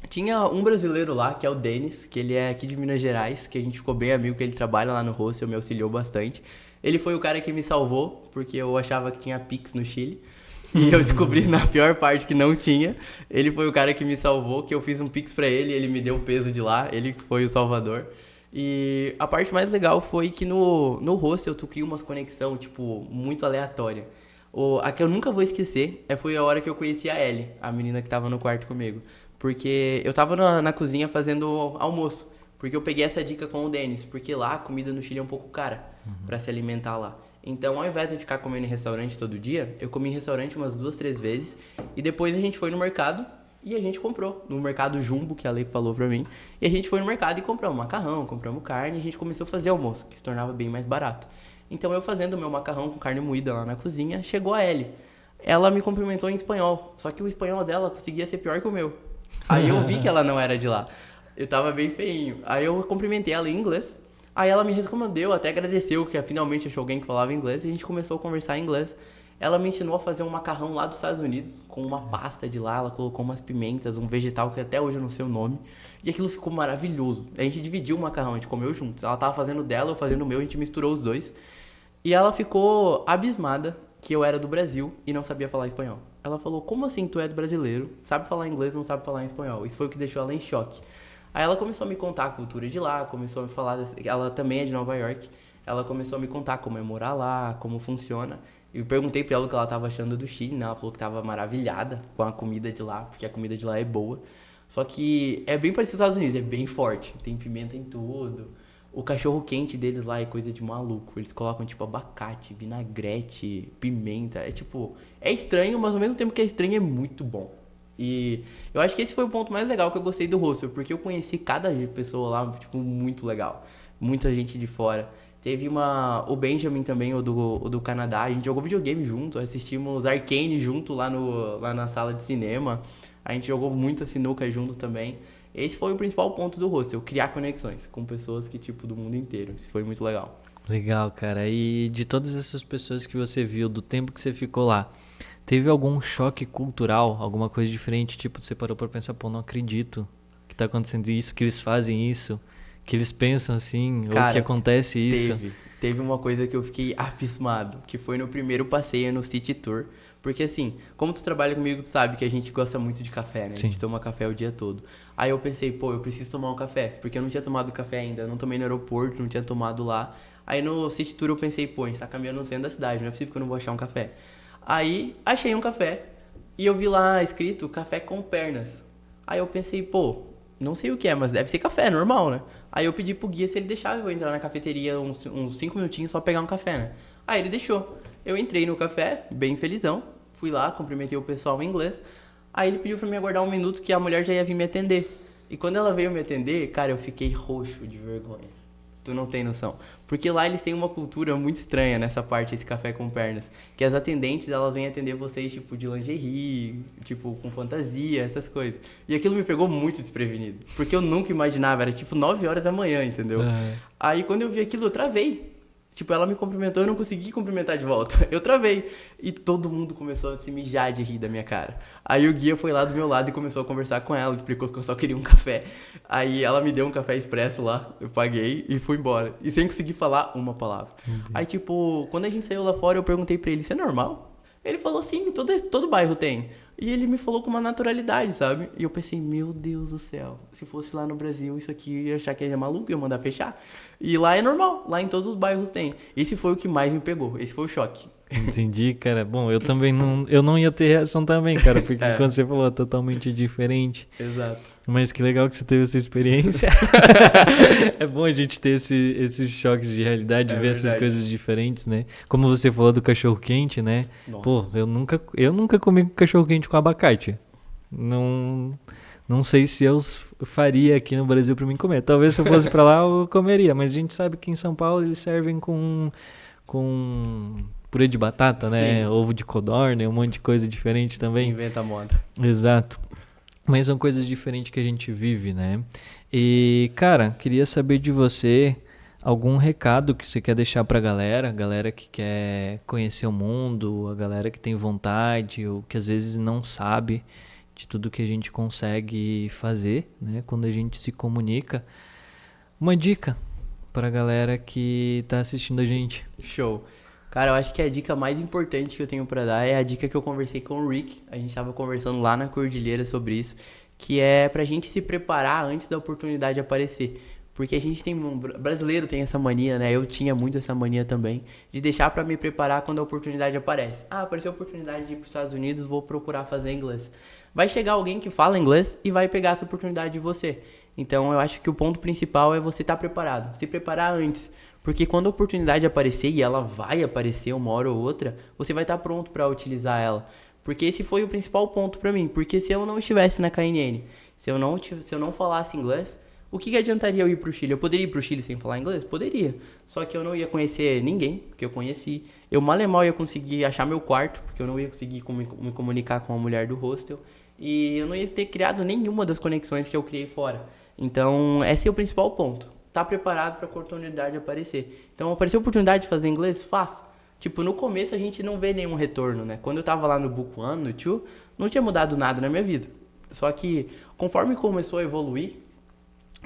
Speaker 2: Tinha um brasileiro lá, que é o Denis, que ele é aqui de Minas Gerais, que a gente ficou bem amigo, que ele trabalha lá no hostel, me auxiliou bastante. Ele foi o cara que me salvou, porque eu achava que tinha Pix no Chile. E eu descobri na pior parte que não tinha. Ele foi o cara que me salvou, que eu fiz um Pix pra ele, ele me deu o peso de lá, ele foi o salvador. E a parte mais legal foi que no hostel tu cria umas conexão, tipo, muito aleatória. A que eu nunca vou esquecer foi a hora que eu conheci a Ellie, a menina que tava no quarto comigo. Porque eu tava na cozinha fazendo almoço. Porque eu peguei essa dica com o Denis. Porque lá a comida no Chile é um pouco cara pra se alimentar lá. Então, ao invés de ficar comendo em restaurante todo dia, eu comi em restaurante umas 2, 3 vezes. E depois a gente foi no mercado e a gente comprou. No mercado Jumbo, que a Lei falou pra mim. E a gente foi no mercado e compramos macarrão, compramos carne. E a gente começou a fazer almoço, que se tornava bem mais barato. Então, eu fazendo o meu macarrão com carne moída lá na cozinha, chegou a Ellie. Ela me cumprimentou em espanhol. Só que o espanhol dela conseguia ser pior que o meu. Aí eu vi que ela não era de lá. Eu tava bem feinho. Aí eu cumprimentei ela em inglês. Aí ela me respondeu, até agradeceu que finalmente achou alguém que falava inglês. E a gente começou a conversar em inglês. Ela me ensinou a fazer um macarrão lá dos Estados Unidos, com uma pasta de lá. Ela colocou umas pimentas, um vegetal que até hoje eu não sei o nome. E aquilo ficou maravilhoso. A gente dividiu o macarrão, a gente comeu juntos. Ela tava fazendo dela, eu fazendo o meu, a gente misturou os dois. E ela ficou abismada que eu era do Brasil e não sabia falar espanhol. Ela falou: Como assim tu é do brasileiro, sabe falar inglês, não sabe falar espanhol? Isso foi o que deixou ela em choque. Aí ela começou a me contar a cultura de lá, começou a me falar... Ela também é de Nova York. Ela começou a me contar como é morar lá, como funciona. Eu perguntei pra ela o que ela tava achando do Chile, né? Ela falou que tava maravilhada com a comida de lá, porque a comida de lá é boa. Só que é bem parecido aos Estados Unidos, é bem forte. Tem pimenta em tudo. O cachorro quente deles lá é coisa de maluco. Eles colocam, tipo, abacate, vinagrete, pimenta. É, tipo... É estranho, mas ao mesmo tempo que é estranho, é muito bom. E eu acho que esse foi o ponto mais legal que eu gostei do hostel. Porque eu conheci cada pessoa lá, tipo, muito legal. Muita gente de fora. Teve o Benjamin também, o do Canadá. A gente jogou videogame junto, assistimos Arcane junto lá na sala de cinema. A gente jogou muita sinuca junto também. Esse foi o principal ponto do hostel, criar conexões com pessoas que, tipo, do mundo inteiro. Isso foi muito legal.
Speaker 1: Legal, cara. E de todas essas pessoas que você viu, do tempo que você ficou lá, teve algum choque cultural, alguma coisa diferente? Tipo, você parou pra pensar, pô, não acredito que tá acontecendo isso, que eles fazem isso, que eles pensam assim,
Speaker 2: Cara,
Speaker 1: ou que acontece isso.
Speaker 2: Teve uma coisa que eu fiquei abismado, que foi no primeiro passeio no City Tour. Porque assim, como tu trabalha comigo, tu sabe que a gente gosta muito de café, né? A
Speaker 1: Sim.
Speaker 2: gente toma café o dia todo. Aí eu pensei, pô, eu preciso tomar um café, porque eu não tinha tomado café ainda, eu não tomei no aeroporto, não tinha tomado lá. Aí no City Tour eu pensei, pô, a gente tá caminhando no centro da cidade, não é possível que eu não vou achar um café. Aí achei um café e eu vi lá escrito café com pernas. Aí eu pensei, pô, não sei o que é, mas deve ser café, normal, né? Aí eu pedi pro guia se ele deixava eu entrar na cafeteria uns 5 minutinhos só pegar um café, né? Aí ele deixou. Eu entrei no café, bem felizão, fui lá, cumprimentei o pessoal em inglês. Aí ele pediu pra mim aguardar um minuto que a mulher já ia vir me atender. E quando ela veio me atender, cara, eu fiquei roxo de vergonha. Tu não tem noção. Porque lá eles têm uma cultura muito estranha nessa parte, esse café com pernas. Que as atendentes, elas vêm atender vocês, tipo, de lingerie, tipo, com fantasia, essas coisas. E aquilo me pegou muito desprevenido. Porque eu nunca imaginava, era tipo 9 horas da manhã, entendeu? Aí quando eu vi aquilo, eu travei. Tipo, ela me cumprimentou e eu não consegui cumprimentar de volta. Eu travei. E todo mundo começou a se mijar de rir da minha cara. Aí o guia foi lá do meu lado e começou a conversar com ela. Explicou que eu só queria um café. Aí ela me deu um café expresso lá. Eu paguei e fui embora. E sem conseguir falar uma palavra. Aí, tipo, quando a gente saiu lá fora, eu perguntei pra ele, isso é normal? Ele falou, sim, todo bairro tem. E ele me falou com uma naturalidade, sabe? E eu pensei, meu Deus do céu, se fosse lá no Brasil, isso aqui eu ia achar que ele é maluco, ia mandar fechar. E lá é normal, lá em todos os bairros tem. Esse foi o que mais me pegou, esse foi o choque.
Speaker 1: Entendi, cara. Bom, eu também não ia ter reação também, cara, porque quando você falou é totalmente diferente.
Speaker 2: Exato.
Speaker 1: Mas que legal que você teve essa experiência. É bom a gente ter esses choques de realidade, ver essas coisas diferentes, né? Como você falou do cachorro-quente, né?
Speaker 2: Nossa.
Speaker 1: Pô, eu nunca comi cachorro-quente com abacate. Não sei se eu faria aqui no Brasil pra mim comer. Talvez se eu fosse pra lá eu comeria, mas a gente sabe que em São Paulo eles servem com purê de batata, né?
Speaker 2: Sim.
Speaker 1: Ovo de codorna, um monte de coisa diferente também.
Speaker 2: Inventa a moda.
Speaker 1: Exato. Mas são coisas diferentes que a gente vive, né? E, cara, queria saber de você algum recado que você quer deixar pra galera que quer conhecer o mundo, a galera que tem vontade ou que às vezes não sabe de tudo que a gente consegue fazer, né? Quando a gente se comunica. Uma dica pra galera que tá assistindo a gente.
Speaker 2: Show. Cara, eu acho que a dica mais importante que eu tenho pra dar é a dica que eu conversei com o Rick. A gente tava conversando lá na Cordilheira sobre isso, que é pra gente se preparar antes da oportunidade aparecer. Porque a gente brasileiro tem essa mania, né? Eu tinha muito essa mania também, de deixar pra me preparar quando a oportunidade aparece. Ah, apareceu a oportunidade de ir pros Estados Unidos, vou procurar fazer inglês. Vai chegar alguém que fala inglês e vai pegar essa oportunidade de você. Então eu acho que o ponto principal é você estar preparado, se preparar antes. Porque quando a oportunidade aparecer, e ela vai aparecer uma hora ou outra, você vai estar pronto para utilizar ela. Porque esse foi o principal ponto para mim. Porque se eu não estivesse na KNN, se eu não falasse inglês, o que adiantaria eu ir pro Chile? Eu poderia ir pro Chile sem falar inglês? Poderia. Só que eu não ia conhecer ninguém, porque eu conheci. Eu mal e mal ia conseguir achar meu quarto, porque eu não ia conseguir me comunicar com a mulher do hostel. E eu não ia ter criado nenhuma das conexões que eu criei fora. Então, esse é o principal ponto. Tá preparado para a oportunidade aparecer. Então, apareceu a oportunidade de fazer inglês? Faça. Tipo, no começo a gente não vê nenhum retorno, né? Quando eu tava lá no Book One, no Two, não tinha mudado nada na minha vida. Só que, conforme começou a evoluir,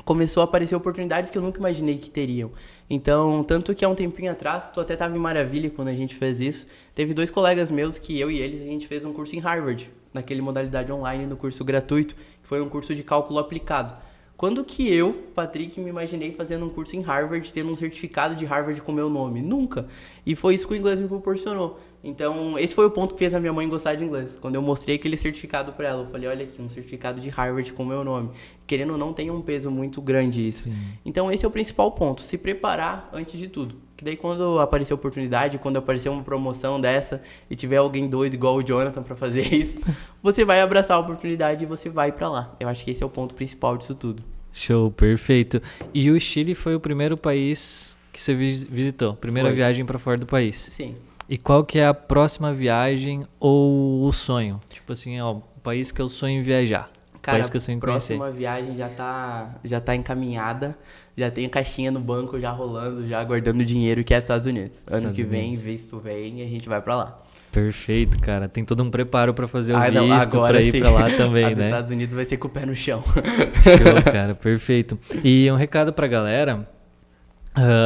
Speaker 2: começou a aparecer oportunidades que eu nunca imaginei que teriam. Então, tanto que há um tempinho atrás, tu até tava em Maravilha quando a gente fez isso, teve 2 colegas meus que eu e eles, a gente fez um curso em Harvard, naquele modalidade online, no curso gratuito, que foi um curso de cálculo aplicado. Quando que eu, Patrick, me imaginei fazendo um curso em Harvard, tendo um certificado de Harvard com meu nome? Nunca. E foi isso que o inglês me proporcionou. Então, esse foi o ponto que fez a minha mãe gostar de inglês. Quando eu mostrei aquele certificado pra ela, eu falei, olha aqui, um certificado de Harvard com meu nome. Querendo ou não, tem um peso muito grande isso. Sim. Então, esse é o principal ponto, se preparar antes de tudo. Que daí, quando aparecer a oportunidade, quando aparecer uma promoção dessa e tiver alguém doido igual o Jonathan pra fazer isso, você vai abraçar a oportunidade e você vai pra lá. Eu acho que esse é o ponto principal disso tudo.
Speaker 1: Show, perfeito. E o Chile foi o primeiro país que você visitou? Primeira viagem pra fora do país?
Speaker 2: Sim.
Speaker 1: E qual que é a próxima viagem ou o sonho? Tipo assim, ó, o país que eu sonho em viajar.
Speaker 2: Cara,
Speaker 1: país que eu sonho em conhecer.
Speaker 2: A próxima viagem já tá encaminhada. Já tem caixinha no banco já rolando, já guardando dinheiro, que é Estados Unidos. Ano que vem, visto vem, e a gente vai pra lá.
Speaker 1: Perfeito, cara. Tem todo um preparo pra fazer o visto, pra ir pra lá também, né?
Speaker 2: Os Estados Unidos vai ser com o pé no chão.
Speaker 1: Show, cara. Perfeito. E um recado pra galera.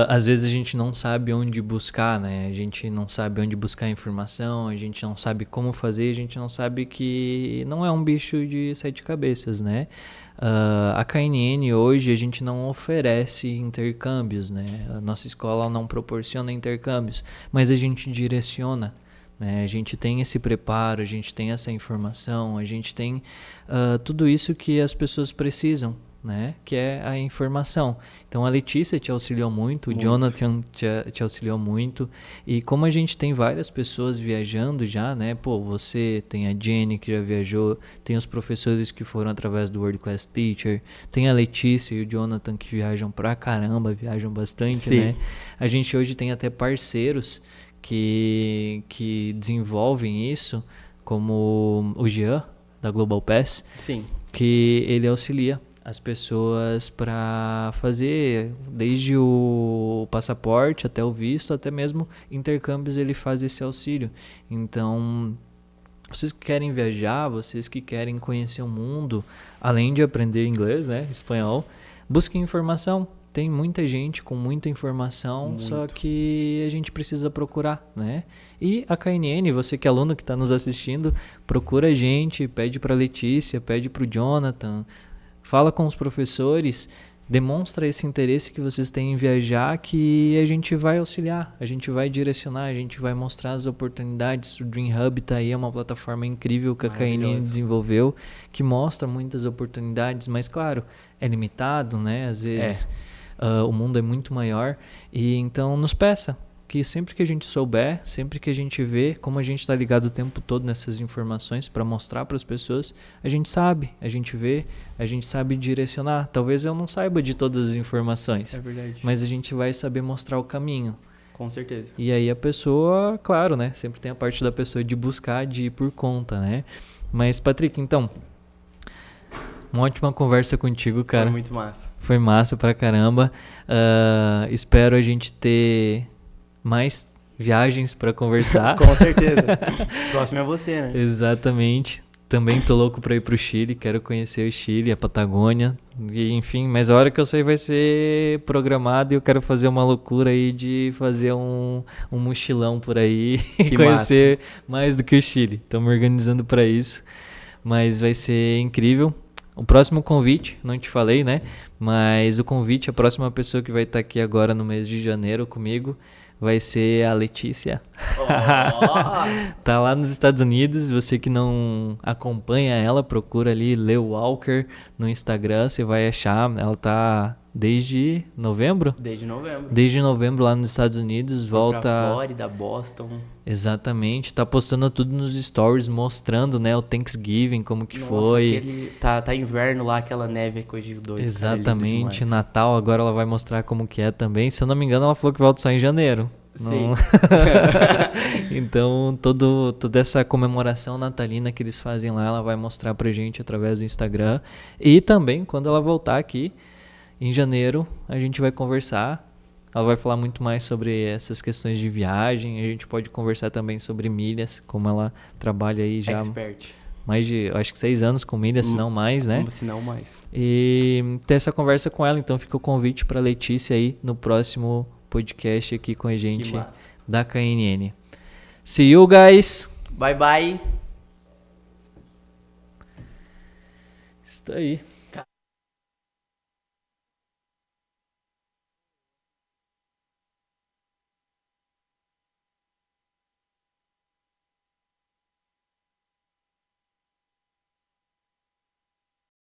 Speaker 1: Às vezes a gente não sabe onde buscar, né? A gente não sabe onde buscar informação, a gente não sabe como fazer, a gente não sabe que não é um bicho de 7 cabeças, né? A KNN hoje a gente não oferece intercâmbios, né? A nossa escola não proporciona intercâmbios, mas a gente direciona, né? A gente tem esse preparo, a gente tem essa informação, a gente tem tudo isso que as pessoas precisam, né? Que é a informação. Então a Letícia te auxiliou muito, o Jonathan te auxiliou muito. E como a gente tem várias pessoas viajando já, né? Pô, você tem a Jenny que já viajou, tem os professores que foram através do World Class Teacher, tem a Letícia e o Jonathan que viajam pra caramba, viajam bastante,
Speaker 2: Sim.
Speaker 1: né? A gente hoje tem até parceiros que desenvolvem isso, como o Jean, da Global Pass,
Speaker 2: Sim.
Speaker 1: que ele auxilia as pessoas para fazer desde o passaporte até o visto, até mesmo intercâmbios, ele faz esse auxílio. Então, vocês que querem viajar, vocês que querem conhecer o mundo, além de aprender inglês, né, espanhol, busquem informação. Tem muita gente com muita informação, só que a gente precisa procurar, né? E a KNN, você que é aluno que está nos assistindo, procura a gente, pede para a Letícia, pede para o Jonathan, fala com os professores, demonstra esse interesse que vocês têm em viajar, que a gente vai auxiliar, a gente vai direcionar, a gente vai mostrar as oportunidades. O Dream Hub tá aí, é uma plataforma incrível que a KNN desenvolveu, que mostra muitas oportunidades, mas claro, é limitado, né? Às vezes o mundo é muito maior, e então nos peça que sempre que a gente souber, sempre que a gente vê, como a gente está ligado o tempo todo nessas informações para mostrar para as pessoas, a gente sabe, a gente vê, a gente sabe direcionar. Talvez eu não saiba de todas as informações,
Speaker 2: É verdade.
Speaker 1: mas a gente vai saber mostrar o caminho.
Speaker 2: Com certeza.
Speaker 1: E aí a pessoa, claro, né? Sempre tem a parte da pessoa de buscar, de ir por conta, né? Mas, Patrick, então, uma ótima conversa contigo, cara.
Speaker 2: Foi muito massa.
Speaker 1: Foi massa pra caramba. Espero a gente ter mais viagens para conversar.
Speaker 2: Com certeza. Próximo é você, né?
Speaker 1: Exatamente. Também tô louco para ir pro Chile, quero conhecer o Chile, a Patagônia, e, enfim, mas a hora que eu sair vai ser programado e eu quero fazer uma loucura aí de fazer um mochilão por aí e conhecer mais do que o Chile. Estamos me organizando para isso, mas vai ser incrível. O próximo convite, não te falei, né? Mas o convite, a próxima pessoa que vai estar aqui agora no mês de janeiro comigo vai ser a Letícia. Tá lá nos Estados Unidos. Você que não acompanha ela, procura ali Leo Walker no Instagram, você vai achar. Ela tá desde novembro?
Speaker 2: Desde novembro.
Speaker 1: Desde novembro lá nos Estados Unidos. Volta
Speaker 2: pra Flórida, Boston.
Speaker 1: Exatamente. Tá postando tudo nos stories, mostrando, né, o Thanksgiving, como que foi.
Speaker 2: Tá inverno lá, aquela neve, coisa de doido.
Speaker 1: Exatamente. Natal, agora ela vai mostrar como que é também. Se eu não me engano, ela falou que volta só em janeiro.
Speaker 2: Sim.
Speaker 1: Então, toda essa comemoração natalina que eles fazem lá, ela vai mostrar pra gente através do Instagram. E também, quando ela voltar aqui, em janeiro, a gente vai conversar. Ela vai falar muito mais sobre essas questões de viagem. A gente pode conversar também sobre milhas, como ela trabalha aí já mais de, acho que 6 anos com milhas, se não mais, né?
Speaker 2: Se não mais.
Speaker 1: E ter essa conversa com ela. Então, fica o convite pra Letícia aí no próximo podcast aqui com a gente da KNN. See you, guys!
Speaker 2: Bye, bye!
Speaker 1: Isso aí.